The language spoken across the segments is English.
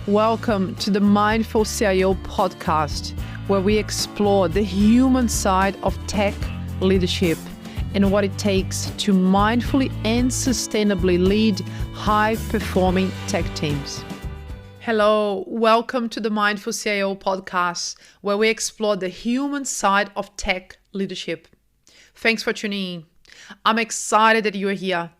Welcome to the Mindful CIO podcast, where we explore the human side of tech leadership and what it takes to mindfully and sustainably lead high-performing tech teams. Hello, welcome to the Mindful CIO podcast, where we explore the human side of tech leadership. Thanks for tuning in. I'm excited that you're here.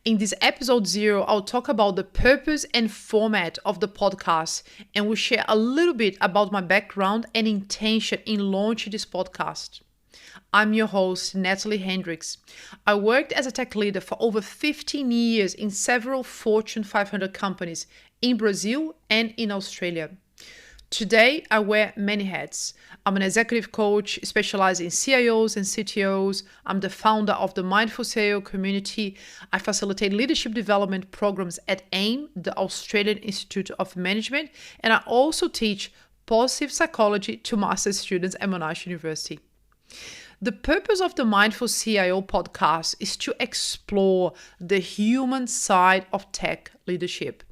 In this episode 0, I'll talk about the purpose and format of the podcast, and we'll share a little bit about my background and intention in launching this podcast. I'm your host, Nathalie Heynderickx. I worked as a tech leader for over 15 years in several Fortune 500 companies in Brazil and in Australia. Today, I wear many hats. I'm an executive coach specializing in CIOs and CTOs. I'm the founder of the Mindful CIO community. I facilitate leadership development programs at AIM, the Australian Institute of Management, and I also teach positive psychology to master's students at Monash University. The purpose of the Mindful CIO podcast is to explore the human side of tech leadership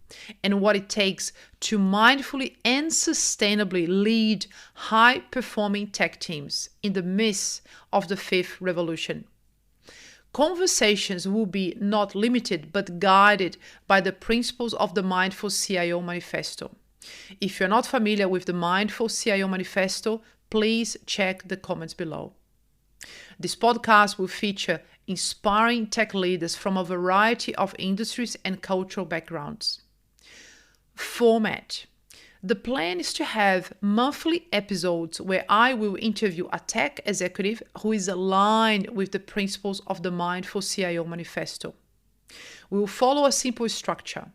and what it takes to mindfully and sustainably lead high-performing tech teams in the midst of the fifth revolution. Conversations will be not limited but guided by the principles of the Mindful CIO Manifesto. If you're not familiar with the Mindful CIO Manifesto, please check the comments below. This podcast will feature inspiring tech leaders from a variety of industries and cultural backgrounds. Format. The plan is to have monthly episodes where I will interview a tech executive who is aligned with the principles of the Mindful CIO Manifesto. We will follow a simple structure.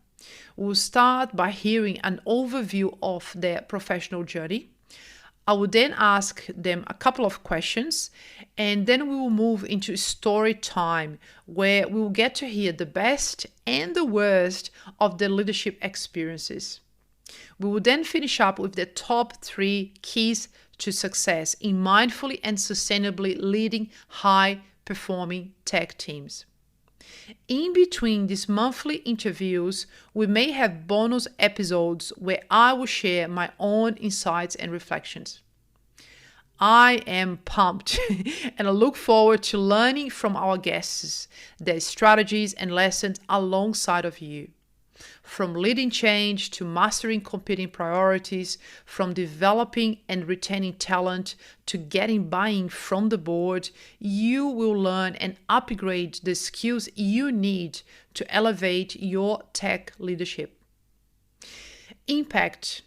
We will start by hearing an overview of their professional journey. I will then ask them a couple of questions, and then we will move into story time, where we will get to hear the best and the worst of their leadership experiences. We will then finish up with the top 3 keys to success in mindfully and sustainably leading high-performing tech teams. In between these monthly interviews, we may have bonus episodes where I will share my own insights and reflections. I am pumped and I look forward to learning from our guests, their strategies and lessons alongside of you. From leading change to mastering competing priorities, from developing and retaining talent to getting buy-in from the board, you will learn and upgrade the skills you need to elevate your tech leadership. Impact.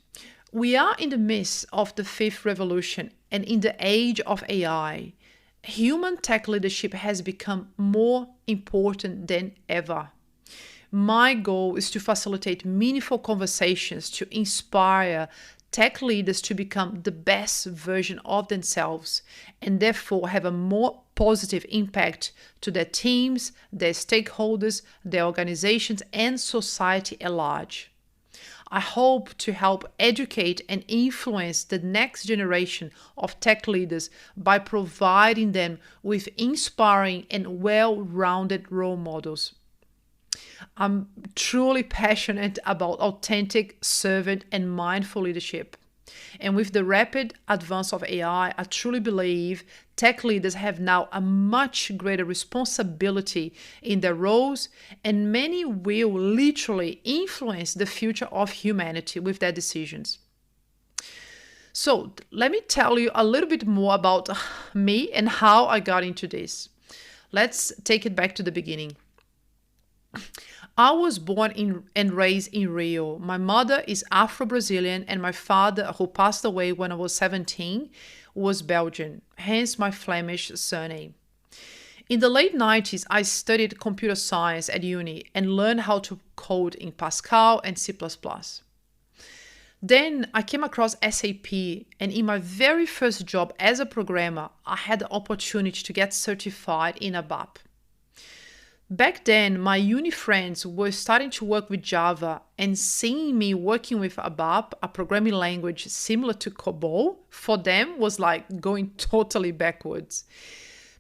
We are in the midst of the fifth revolution, and in the age of AI, human tech leadership has become more important than ever. My goal is to facilitate meaningful conversations to inspire tech leaders to become the best version of themselves and therefore have a more positive impact to their teams, their stakeholders, their organizations, and society at large. I hope to help educate and influence the next generation of tech leaders by providing them with inspiring and well-rounded role models. I'm truly passionate about authentic, servant, and mindful leadership. And with the rapid advance of AI, I truly believe tech leaders have now a much greater responsibility in their roles, and many will literally influence the future of humanity with their decisions. So let me tell you a little bit more about me and how I got into this. Let's take it back to the beginning. I was born and raised in Rio. My mother is Afro-Brazilian and my father, who passed away when I was 17, was Belgian, hence my Flemish surname. In the late 90s, I studied computer science at uni and learned how to code in Pascal and C++. Then I came across SAP, and in my very first job as a programmer, I had the opportunity to get certified in ABAP. Back then, my uni friends were starting to work with Java, and seeing me working with ABAP, a programming language similar to COBOL, for them was like going totally backwards.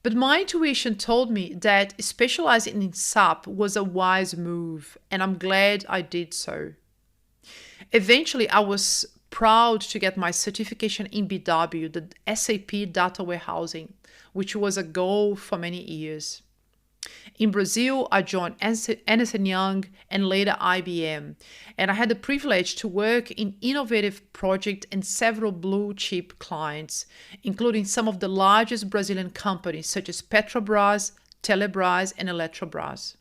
But my intuition told me that specializing in SAP was a wise move, and I'm glad I did so. Eventually, I was proud to get my certification in BW, the SAP data warehousing, which was a goal for many years. In Brazil, I joined Ernst & Young and later IBM, and I had the privilege to work in innovative projects and several blue chip clients, including some of the largest Brazilian companies such as Petrobras, Telebrás, and Eletrobras.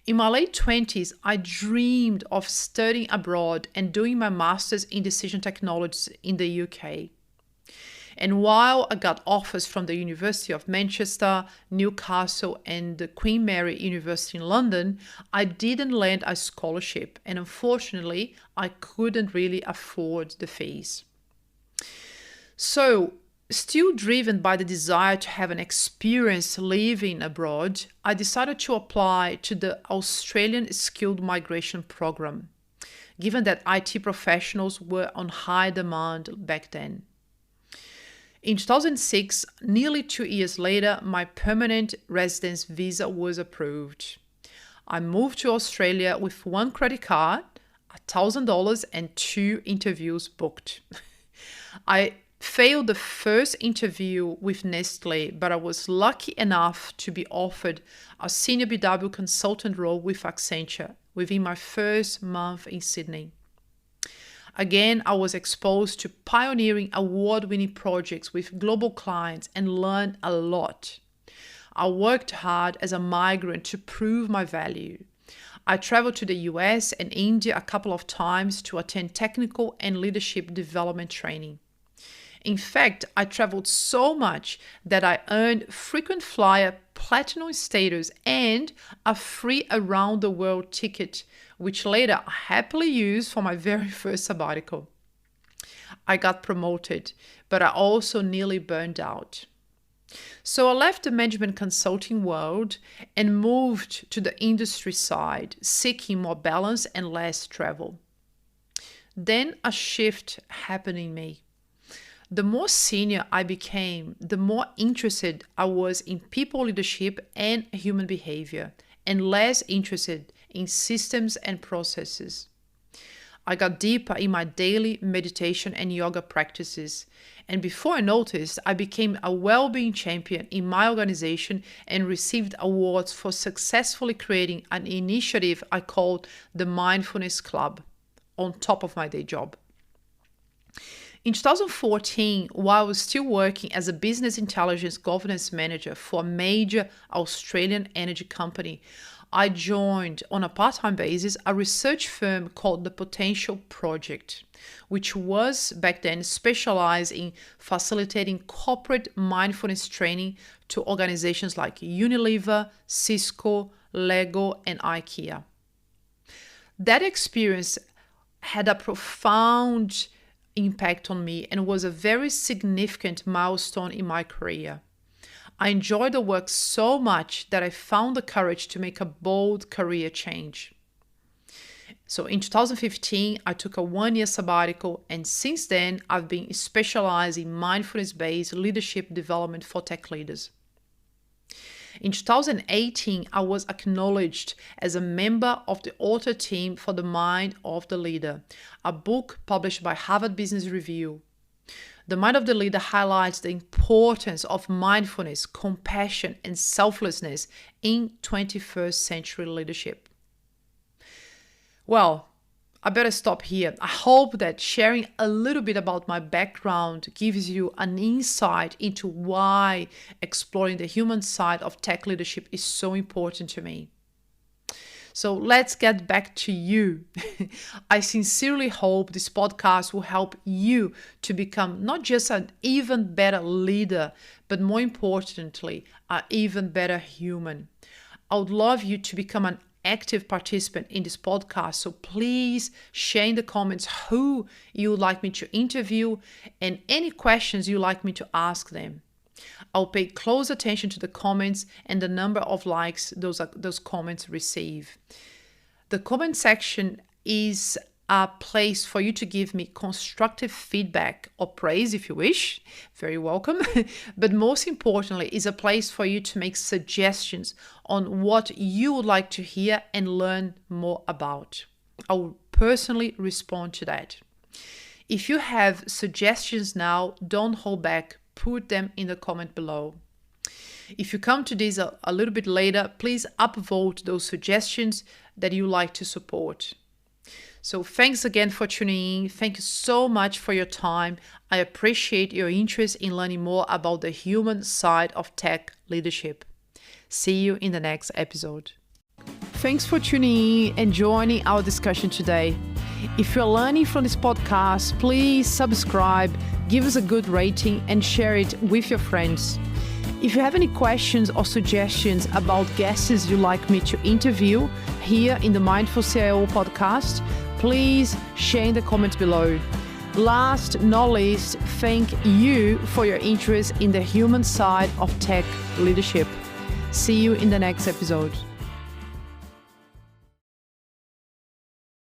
In my late 20s, I dreamed of studying abroad and doing my master's in decision technologies in the UK. And while I got offers from the University of Manchester, Newcastle, and the Queen Mary University in London, I didn't land a scholarship, and unfortunately, I couldn't really afford the fees. So, still driven by the desire to have an experience living abroad, I decided to apply to the Australian Skilled Migration Program, given that IT professionals were on high demand back then. In 2006, nearly 2 years later, my permanent residence visa was approved. I moved to Australia with one credit card, $1,000, and 2 interviews booked. I failed the first interview with Nestle, but I was lucky enough to be offered a senior BW consultant role with Accenture within my first month in Sydney. Again, I was exposed to pioneering award-winning projects with global clients and learned a lot. I worked hard as a migrant to prove my value. I traveled to the US and India a couple of times to attend technical and leadership development training. In fact, I traveled so much that I earned frequent flyer platinum status and a free around-the-world ticket, which later I happily used for my very first sabbatical. I got promoted, but I also nearly burned out. So I left the management consulting world and moved to the industry side, seeking more balance and less travel. Then a shift happened in me. The more senior I became, the more interested I was in people leadership and human behavior, and less interested in systems and processes. I got deeper in my daily meditation and yoga practices, and before I noticed, I became a well-being champion in my organization and received awards for successfully creating an initiative I called the Mindfulness Club on top of my day job. In 2014, while I was still working as a business intelligence governance manager for a major Australian energy company, I joined on a part-time basis a research firm called the Potential Project, which was back then specialized in facilitating corporate mindfulness training to organizations like Unilever, Cisco, Lego, and IKEA. That experience had a profound impact on me and was a very significant milestone in my career. I enjoyed the work so much that I found the courage to make a bold career change. So in 2015, I took a 1-year sabbatical, and since then, I've been specialized in mindfulness-based leadership development for tech leaders. In 2018, I was acknowledged as a member of the author team for The Mind of the Leader, a book published by Harvard Business Review. The Mind of the Leader highlights the importance of mindfulness, compassion, and selflessness in 21st century leadership. Well, I better stop here. I hope that sharing a little bit about my background gives you an insight into why exploring the human side of tech leadership is so important to me. So let's get back to you. I sincerely hope this podcast will help you to become not just an even better leader, but more importantly, an even better human. I would love you to become an active participant in this podcast. So please share in the comments who you would like me to interview and any questions you'd like me to ask them. I'll pay close attention to the comments and the number of likes those comments receive. The comment section is a place for you to give me constructive feedback or praise if you wish. Very welcome. But most importantly, is a place for you to make suggestions on what you would like to hear and learn more about. I will personally respond to that. If you have suggestions now, don't hold back. Put them in the comment below. If you come to this a little bit later, please upvote those suggestions that you like to support. So thanks again for tuning in. Thank you so much for your time. I appreciate your interest in learning more about the human side of tech leadership. See you in the next episode. Thanks for tuning in and joining our discussion today. If you're learning from this podcast, please subscribe, give us a good rating, and share it with your friends. If you have any questions or suggestions about guests you'd like me to interview here in the Mindful CIO podcast, please share in the comments below. Last not least, thank you for your interest in the human side of tech leadership. See you in the next episode.